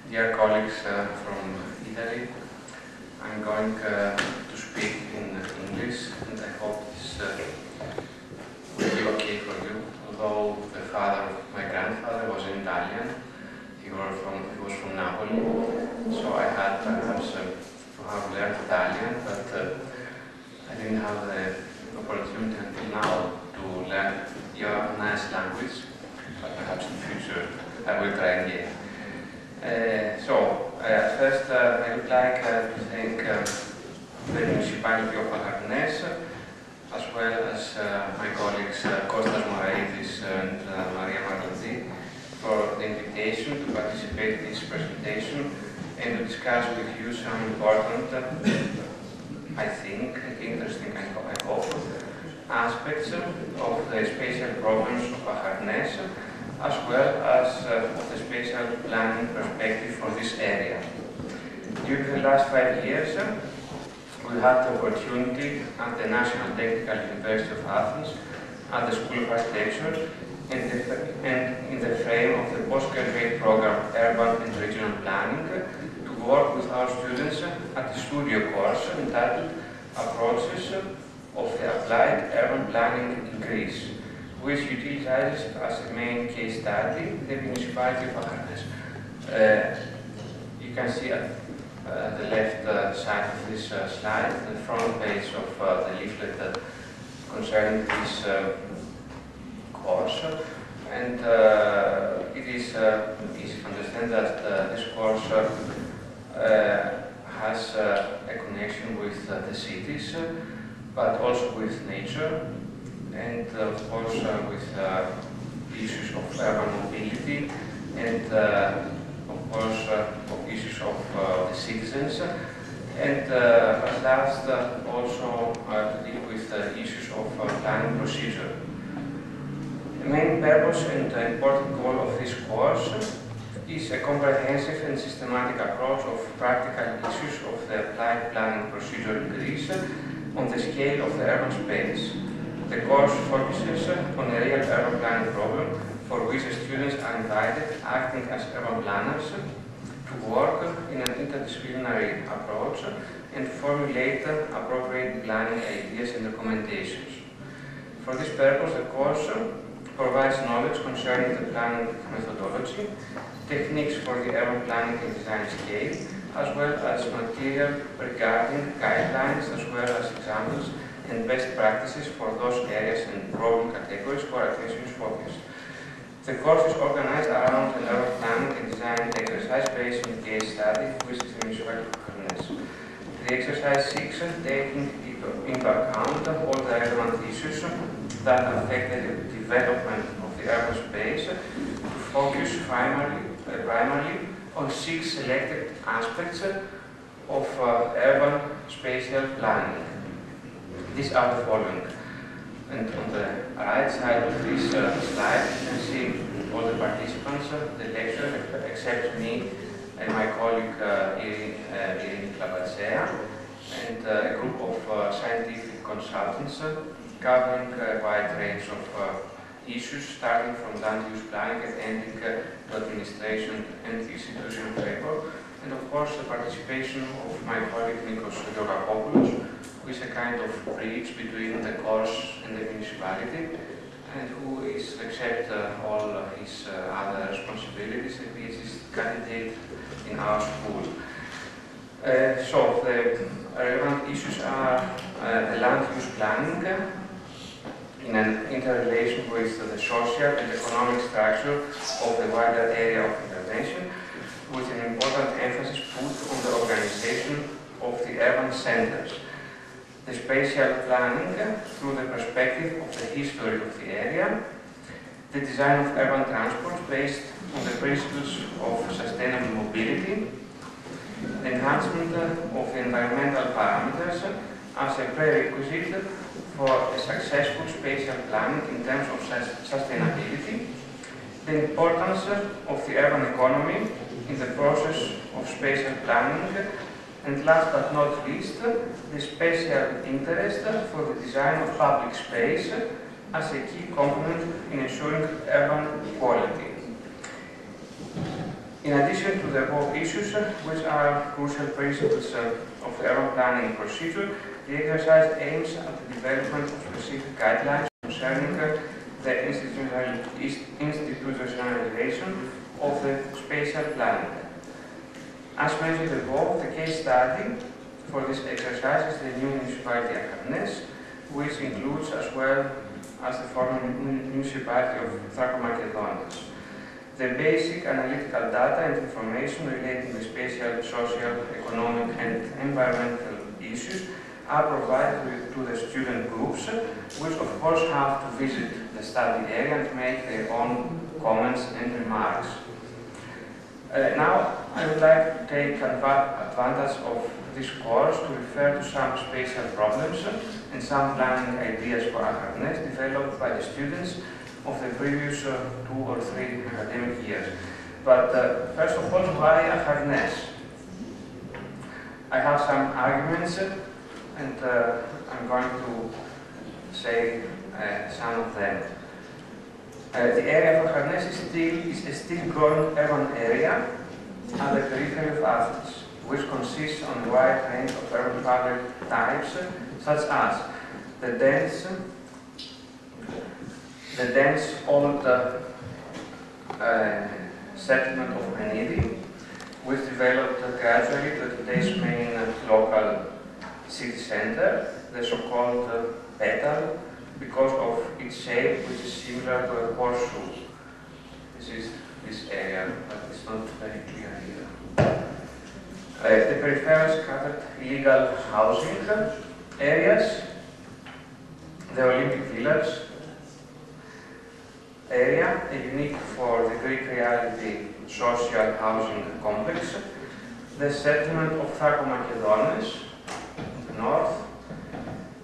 Dear colleagues from Italy, I'm going to speak in English, and I hope this will be okay for you. Although the father of my grandfather was an Italian, he was from Napoli, so I had perhaps to have learned Italian, but I didn't have the opportunity until now to learn your nice language, but perhaps in the future I will try again. First, I would like to thank the municipality of Acharnes, as well as my colleagues Konstas and Maria Marlandi, for the invitation to participate in this presentation and to discuss with you some important, I think, interesting, I hope, aspects of the spatial problems of Acharnes, as well as of the spatial planning perspective for this area. During the last 5 years, we had the opportunity at the National Technical University of Athens, at the School of Architecture, and in the frame of the postgraduate program Urban and Regional Planning, to work with our students at the studio course entitled Approaches of the Applied Urban Planning in Greece, which utilizes as a main case study the municipality of Acharnes. You can see at the left side of this slide the front page of the leaflet concerning this course. And it is easy to understand that this course has a connection with the cities, but also with nature, and of course with issues of urban mobility, and of course issues of the citizens, and at last also to deal with issues of planning procedure. The main purpose and important goal of this course is a comprehensive and systematic approach of practical issues of the applied planning procedure in Greece on the scale of the urban space. The course focuses on a real urban planning problem for which the students are invited, acting as urban planners, to work in an interdisciplinary approach and formulate appropriate planning ideas and recommendations. For this purpose, the course provides knowledge concerning the planning methodology, techniques for the urban planning and design scale, as well as material regarding guidelines, as well as examples and best practices for those areas and problem categories where attention is focused. The course is organized around an urban planning and design exercise based on case study, which is the municipality of Acharnes. The exercise seeks, taking into account all the relevant issues that affect the development of the urban space, to focus primarily on 6 selected aspects of urban spatial planning. These are the following. And on the right side of this slide, you can see all the participants, the lecture, except me and my colleague Irini Klabatsea, and a group of scientific consultants covering a wide range of issues, starting from land use planning and ending to administration and institutional framework, and of course the participation of my colleague Nikos Georgakopoulos, who is a kind of bridge between the course and the municipality, and who is, except all his other responsibilities, a PhD candidate in our school. So the relevant issues are the land use planning in an interrelation with the social and economic structure of the wider area of intervention, with an important emphasis put on the organization of the urban centers. The spatial planning through the perspective of the history of the area, the design of urban transport based on the principles of sustainable mobility, the enhancement of the environmental parameters as a prerequisite for a successful spatial planning in terms of sustainability, the importance of the urban economy in the process of spatial planning, and last but not least, the special interest for the design of public space as a key component in ensuring urban quality. In addition to the above issues, which are crucial principles of the urban planning procedure, the exercise aims at the development of specific guidelines concerning the institutionalization of the spatial planning. As mentioned above, the case study for this exercise is the new municipality Acharnes, which includes as well as the former municipality of Thraco-Makedonias. The basic analytical data and information relating to spatial, social, economic and environmental issues are provided to the student groups, which of course have to visit the study area and make their own comments and remarks. Now, I would like to take advantage of this course to refer to some spatial problems and some planning ideas for Acharnes developed by the students of the previous 2 or 3 academic years. But first of all, why Acharnes? I have some arguments and I'm going to say some of them. The area of Acharnes is a still growing urban area at the periphery of Athens, which consists on a wide range of urban public types, such as the dense old settlement of Menidi, which developed gradually to today's main local city center, the so-called petal, because of its shape, which is similar to a horseshoe. This is this area, but it's not very clear here. The peripheral scattered illegal housing areas, the Olympic Village area, a unique for the Greek reality social housing complex, the settlement of Thraco-Makedonias in the north,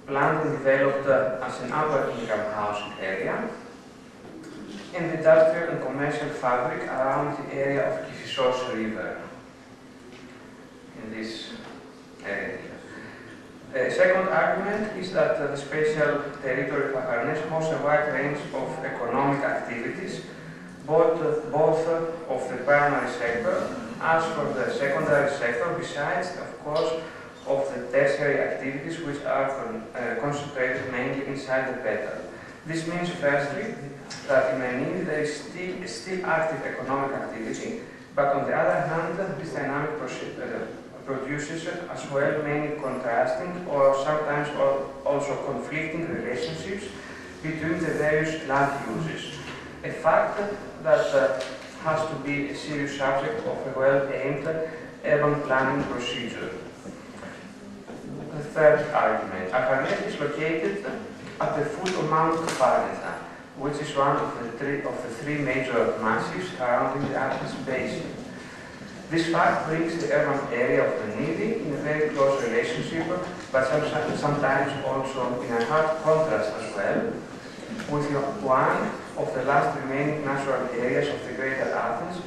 planned and developed as an upper income housing area, and the industrial and commercial fabric around the area of Kifissos River, in this area. The second argument is that the spatial territory of Acharnes hosts a wide range of economic activities, both of the primary sector as for the secondary sector, besides, of course, of the tertiary activities which are concentrated mainly inside the petal. This means, firstly, that in Menidi there is still active economic activity, but on the other hand, this dynamic produces as well many contrasting or sometimes also conflicting relationships between the various land uses, a fact that has to be a serious subject of a well-aimed urban planning procedure. The third argument, Acharnes is located at the foot of Mount Parnetha, which is one of the three major massifs surrounding the Athens basin. This fact brings the urban area of Menidi in a very close relationship, but sometimes also in a hard contrast as well, with one of the last remaining natural areas of the Greater Athens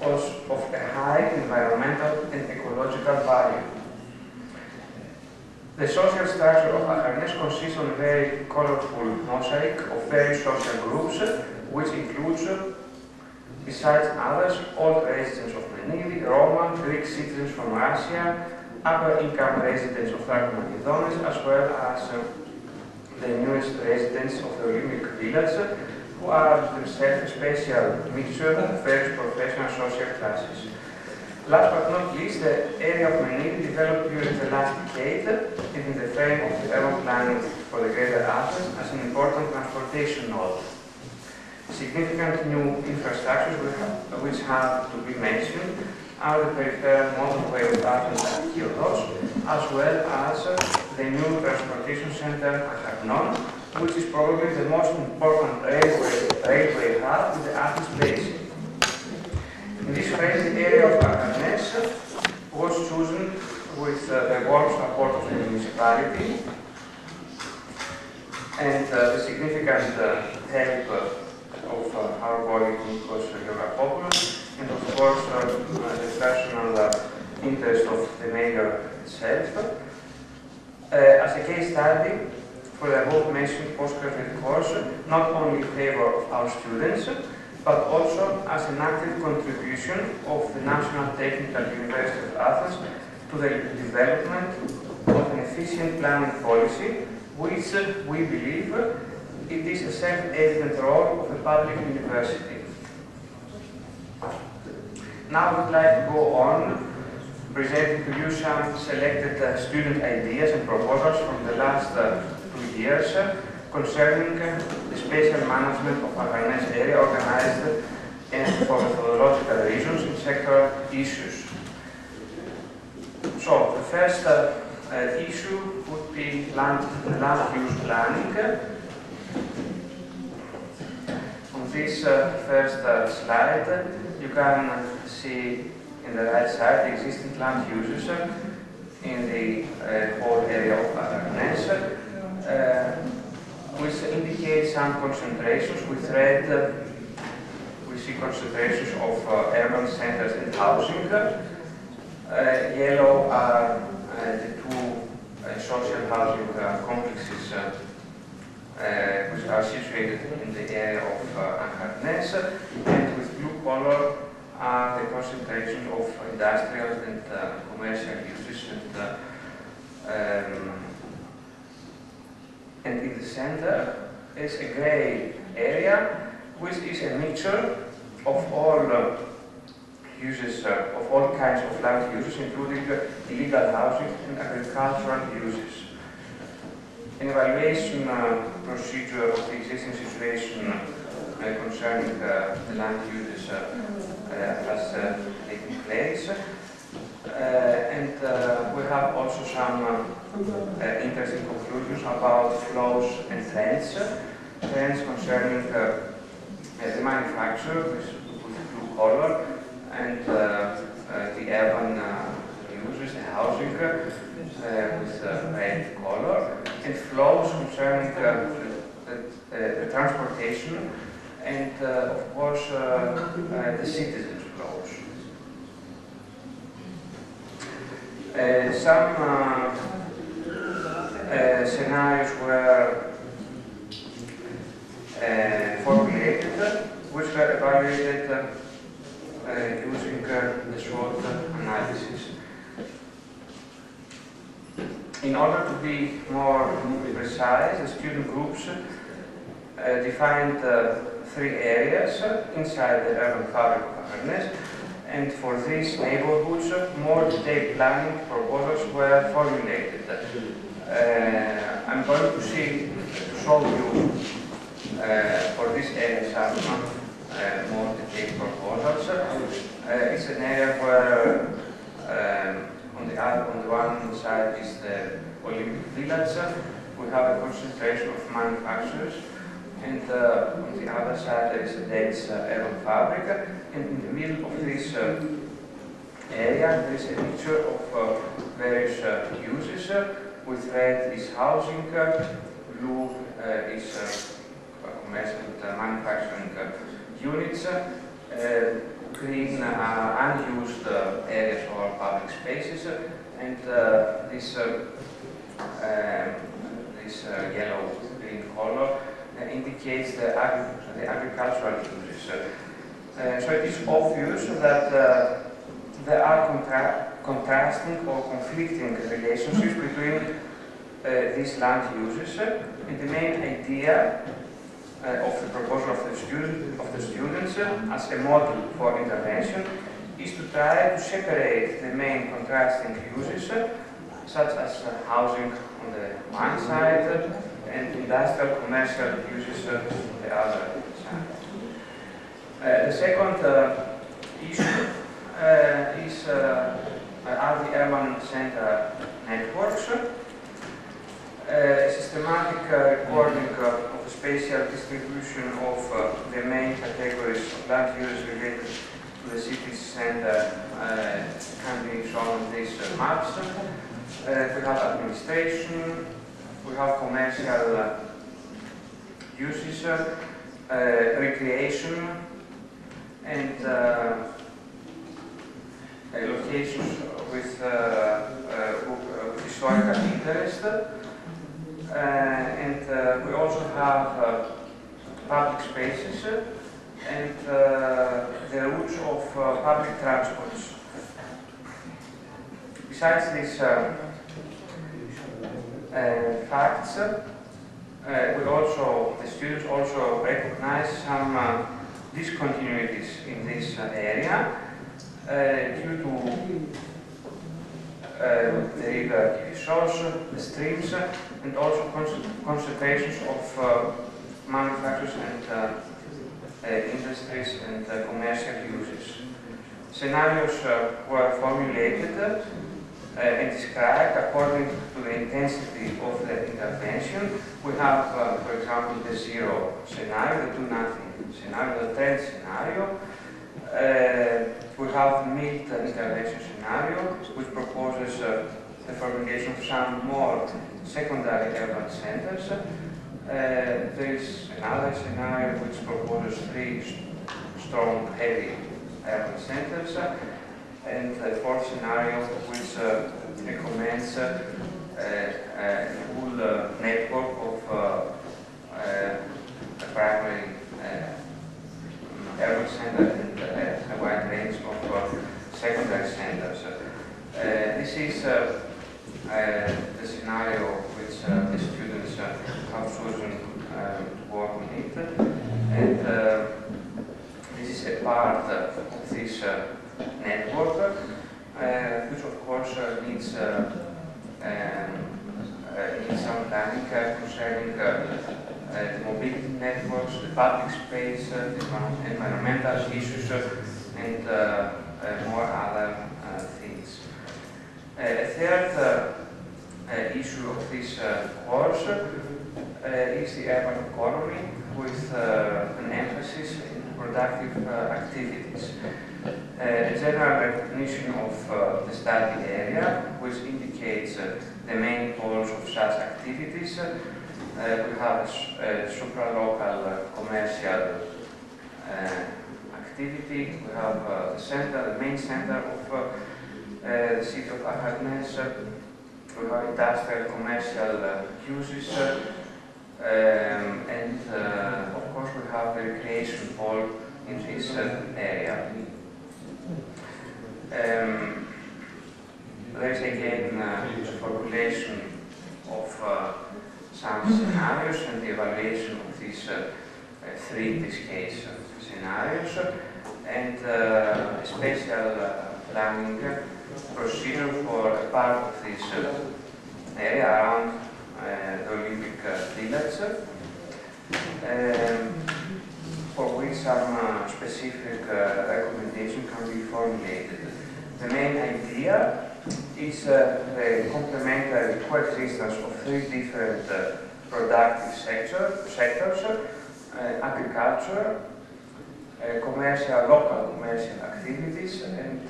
of a high environmental and ecological value. The social structure of Acharnes consists of a very colorful mosaic of various social groups, which includes, besides others, old residents of Menidi, Roman, Greek citizens from Russia, upper-income residents of Thraco-Makedonias, as well as the newest residents of the Olympic Village, who are themselves a special mixture of various professional social classes. Last but not least, the area of Menidi developed during the last decade and in the frame of the urban planning for the Greater Athens as an important transportation node. Significant new infrastructures which have to be mentioned are the peripheral motorway of Athens and Kiodos, as well as the new transportation center Acharnon, which is probably the most important railway hub in the Athens basin. In this phase, the area of Acharnes was chosen with the warm support of the municipality and the significant help of our colleague Nikos course, not only in favor of our students, but also as an active contribution of the National Technical University of Athens to the development of an efficient planning policy, which we believe it is a self-evident role of a public university. Now I would like to go on presenting to you some selected student ideas and proposals from the last 2 years concerning the spatial management of Agarnes area organized and for methodological reasons in sectoral issues. So, the first issue would be land use planning. On this first slide, you can see in the right side the existing land uses in the whole area of Agarnes, which indicate some concentrations. With red, we see concentrations of urban centers and housing. Yellow are the two social housing complexes which are situated in the area of Agarnes, and with blue color are the concentrations of industrial and commercial uses, and in the center is a grey area, which is a mixture of all uses, of all kinds of land uses, including illegal housing and agricultural uses. An evaluation procedure of the existing situation concerning the land uses has taken place, and we have also some interesting conclusions about flows and trends concerning the manufacture with blue color, and the urban uses, the housing with red color, and flows concerning the transportation and, of course, the citizens' flows. Some scenarios were formulated, which were evaluated using the SWOT analysis. In order to be more precise, the student groups defined 3 areas inside the urban fabric of Agarnes, and for these neighborhoods, more detailed planning proposals were formulated. I'm going to show you for this area some more detailed proposals. It's an area where on the one side is the Olympic Village. We have a concentration of manufacturers, and on the other side there is a dense urban fabric, and in the middle of this area there is a mixture of various uses. With red is housing, blue is commercial and manufacturing units, green unused areas or public spaces, and this yellow-green color indicates the agricultural uses. So it is obvious that there are contrasting or conflicting relationships between these land uses, and the main idea of the proposal of the students as a model for intervention is to try to separate the main contrasting uses, such as housing on the one side and industrial commercial uses on the other side. The second issue are the urban center networks. A systematic recording of the spatial distribution of the main categories of land use related to the city center can be shown on these maps. We have administration, we have commercial uses, recreation, and locations with historical interest. and we also have public spaces and the routes of public transports. Besides these facts, the students also recognize some discontinuities in this area due to the river source, the streams, and also concentrations of manufacturers and industries and commercial uses. Scenarios were formulated and described according to the intensity of the intervention. We have, for example, the zero scenario, the do-nothing scenario, the trend scenario. We have the mild intervention scenario, which proposes the formulation of some more secondary urban centers. There is another scenario which proposes 3 strong, heavy urban centers. And the fourth scenario, which recommends a full network of a primary urban center and a wide range of secondary centers. This is the scenario which the students have chosen to work on it. And this is a part of this network, which of course needs some planning concerning the mobility networks, the public space, the environmental issues, and more other things. A third issue of this course is the urban economy, with an emphasis in productive activities. A general recognition of the study area, which indicates the main goals of such activities. We have a supralocal commercial activity. We have the main center of the city of Athens. We have industrial commercial uses. And of course we have the recreation hall in this area. There is again a formulation of some scenarios and the evaluation of these 3 in this case scenarios, and a special planning procedure for a part of this area around the Olympic Village, for which some specific recommendation can be formulated. The main idea is the complementary coexistence of 3 different productive sectors, agriculture, local commercial activities, and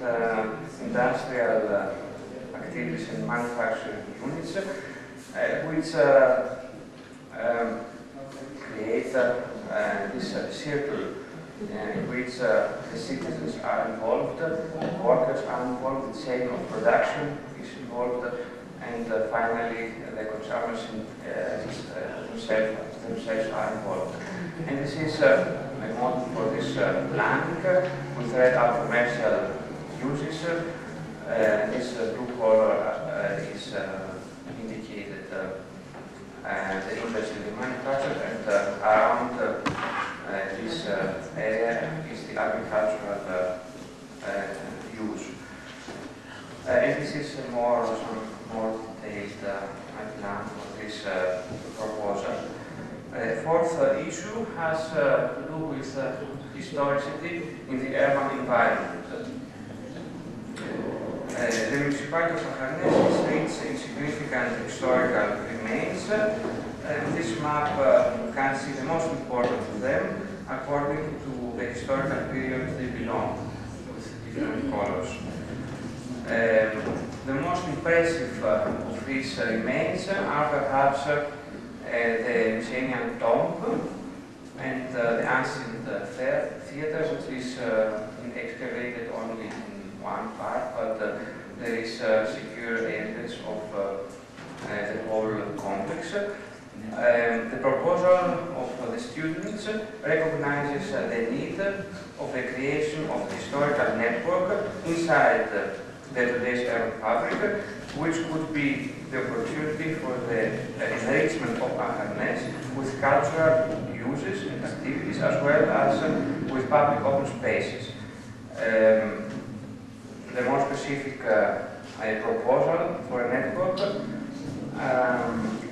industrial activities and manufacturing units, which create this circle in which the citizens are involved, workers are involved, the chain of production is involved, and finally the consumers themselves are involved. And this is a model for this planning, with red are commercial uses. This blue color is indicated the industry manufactured, and around this area is the agricultural use. And this is some more detailed plan for this proposal. The fourth issue has to do with historicity in the urban environment. The municipality of Athens is rich in significant historical remains. This map can see the most important of them according to the historical period they belong, with different colors. The most impressive of these remains are perhaps the Mycenaean tomb and the ancient theatre, which is excavated only in one part, but there is secure evidence of the whole complex. The proposal of the students recognizes the need of the creation of a historical network inside the today's urban fabric, which could be the opportunity for the enrichment of Aharnes with cultural uses and activities, as well as with public open spaces. The more specific proposal for a network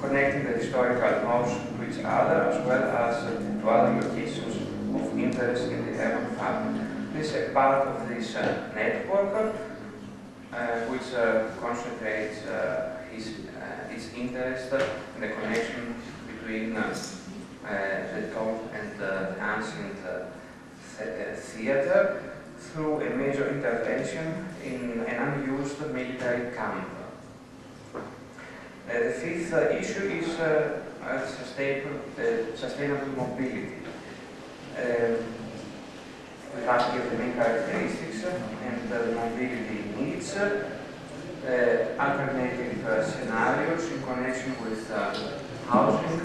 connecting the historical nodes to each other, as well as to other locations of interest in the urban fabric. This is a part of this network which concentrates its interest in the connection between the top and the ancient theater through a major intervention in an unused military camp. The fifth issue is sustainable mobility. We have here the main characteristics and the mobility needs, alternative scenarios in connection with housing,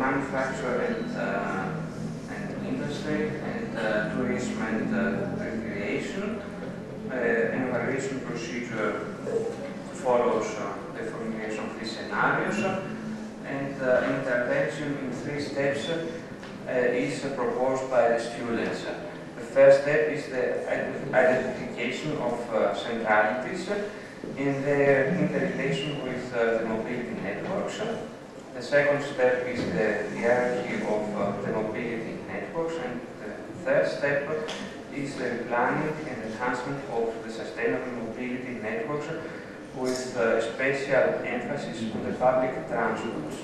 manufacture and industry, and tourism and recreation. An evaluation procedure follows the formulation of these scenarios, and intervention in 3 steps is proposed by the students. The first step is the identification of centralities in their interrelation with the mobility networks. The second step is the hierarchy of the mobility networks, and the third step is the planning and enhancement of the sustainable mobility networks with special emphasis on the public transports.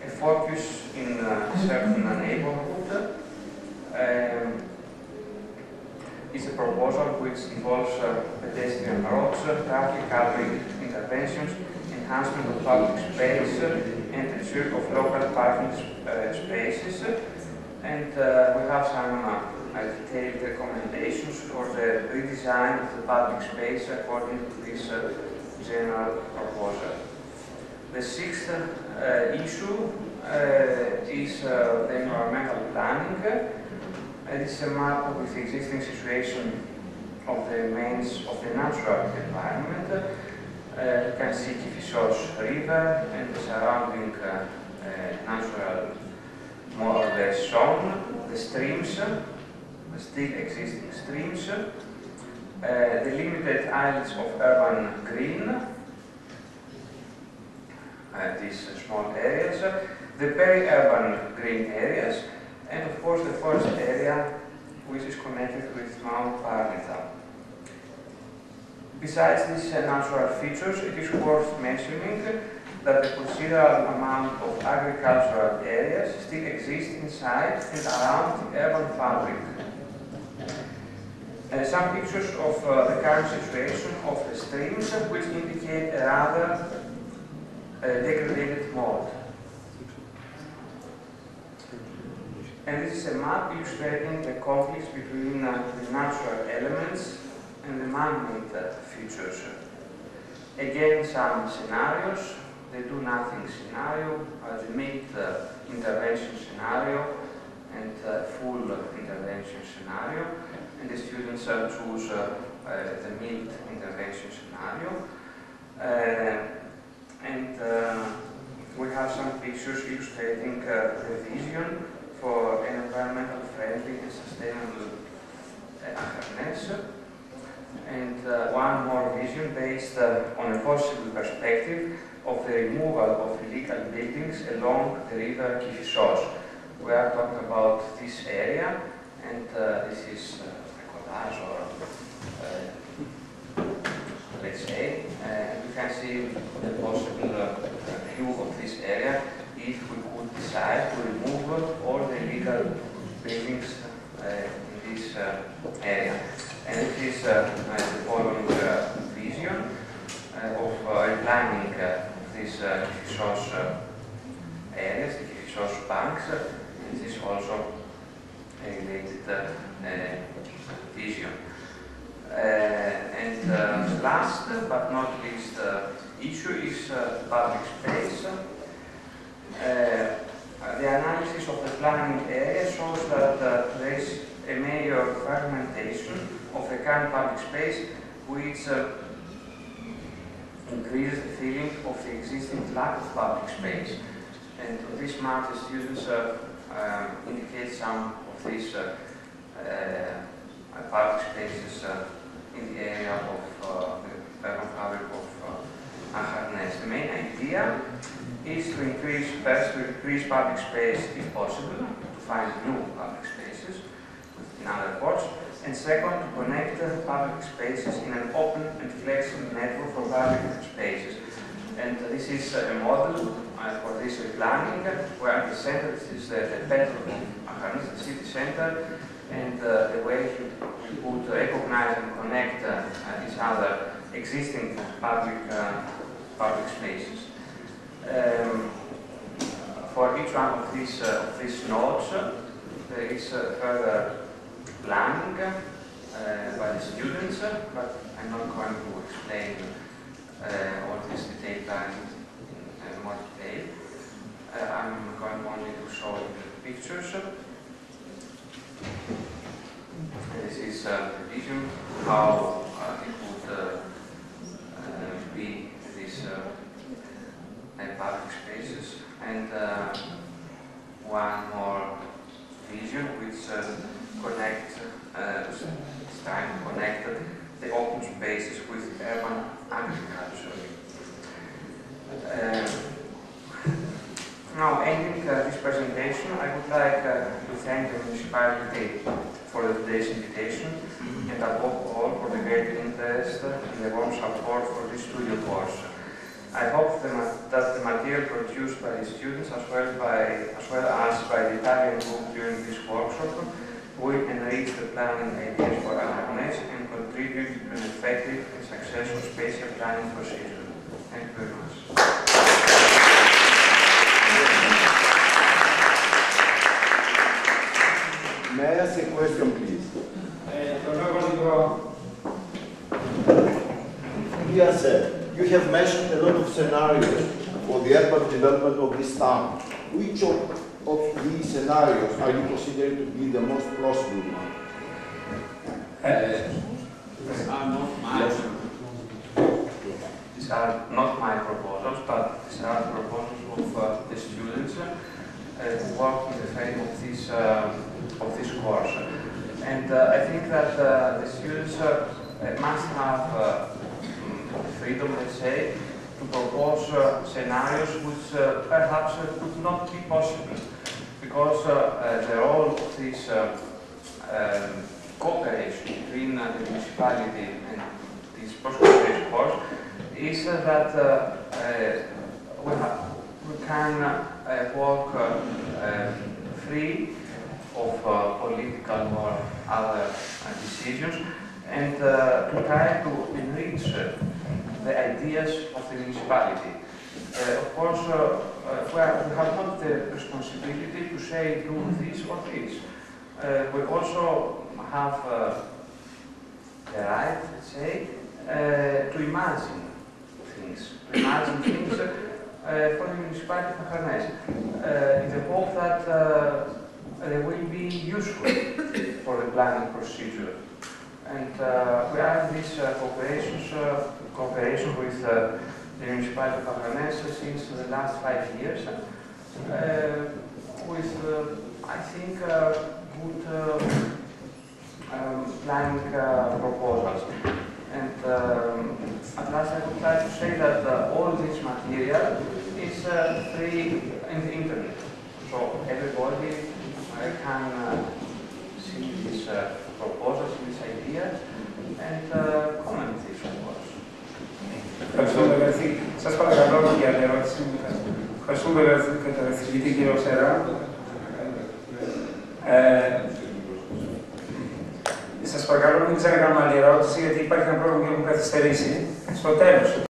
A focus in certain neighborhood is a proposal which involves pedestrian roads, traffic calming interventions, enhancement of public space, and ensure of local parking spaces. And we have some detailed recommendations for the redesign of the public space according to this general proposal. The sixth issue is the environmental planning. This is a map with the existing situation of the remains of the natural environment. You can see Kifisos River and the surrounding natural, more or less shown. The streams, the still existing streams, the limited islands of urban green, these small areas, the peri-urban green areas, and of course the forest area which is connected with Mount Parnitha. Besides these natural features, it is worth mentioning that a considerable amount of agricultural areas still exist inside and around the urban fabric. Some pictures of the current situation of the streams which indicate a rather degraded mode. And this is a map illustrating the conflicts between the natural elements and the man-made features. Again, some scenarios: the do-nothing scenario, the mid-intervention scenario, and full intervention scenario. And the students choose the mid-intervention scenario. And we have some pictures illustrating the vision for an environmental friendly and sustainable Aharnes. And one more vision based on a possible perspective of the removal of illegal buildings along the river Kifisos. We are talking about this area, and this is a collage, or let's say, we can see the possible view of this area if we could decide to remove all the illegal buildings in this area. And it is the following vision of replanning these Kifisos areas, the Kifisos banks. It is also a related vision. And last but not least, issue is public space. The analysis of the planning area shows that there is a major fragmentation of the current public space, which increases the feeling of the existing lack of public space. And on this map, the students indicate some of these public spaces in the area of the urban fabric of Acharnes. The main idea is to increase public space if possible, to find new public spaces, in other words, and second, to connect public spaces in an open and flexible network for public spaces. And this is a model for this replanning, where at the center is the bedroom of Acharnes, the city center, and the way you would recognize and connect each other existing public spaces. For each one of these nodes, there is further planning by the students, but I'm not going to explain all this detailed planning in more detail. I'm going only to show you the pictures. This is the vision, how it would be these public spaces, and one more vision which connects, trying to connect the open spaces with urban agriculture. Now, ending this presentation, I would like to thank the municipality for today's invitation, and above all for the great interest and the warm support for this studio course. I hope that the material produced by the students, as well as by the Italian group during this workshop, will enrich the planning ideas for Acharnes and contribute to an effective and successful spatial planning procedure. Thank you very much. May I ask a question, please? Yes, sir. You have mentioned a lot of scenarios for the urban development of this town. Which of these scenarios are you considering to be the most plausible one? These are not my proposals, but these are the proposals of the students who work in the frame of this course. And I think that the students must have freedom, let's say, to propose scenarios which perhaps could not be possible, because the role of this cooperation between the municipality and this post-graduate course is that we can work free of political or other decisions, and to try to enrich the ideas of the municipality. Of course, we have not the responsibility to say do this or this. We also have the right, let's say, to imagine things. For the municipality of Acharnes, in the hope that they will be useful for the planning procedure. And we have this cooperation with the municipality of Acharnes since the last 5 years, with, I think, good planning proposals. And at last, I would like to say that all this material is free in the internet. So everybody can see these proposals, these ideas, and comment this, of course. Σας παρακαλώ για την ερώτηση. Ευχαριστούμε και τον καθηγητή κύριο Σερράο. Σας παρακαλώ μην ξανακάνουμε άλλη ερώτηση, γιατί υπάρχει ένα πρόβλημα που έχουν καθυστερήσει. Στο τέλος.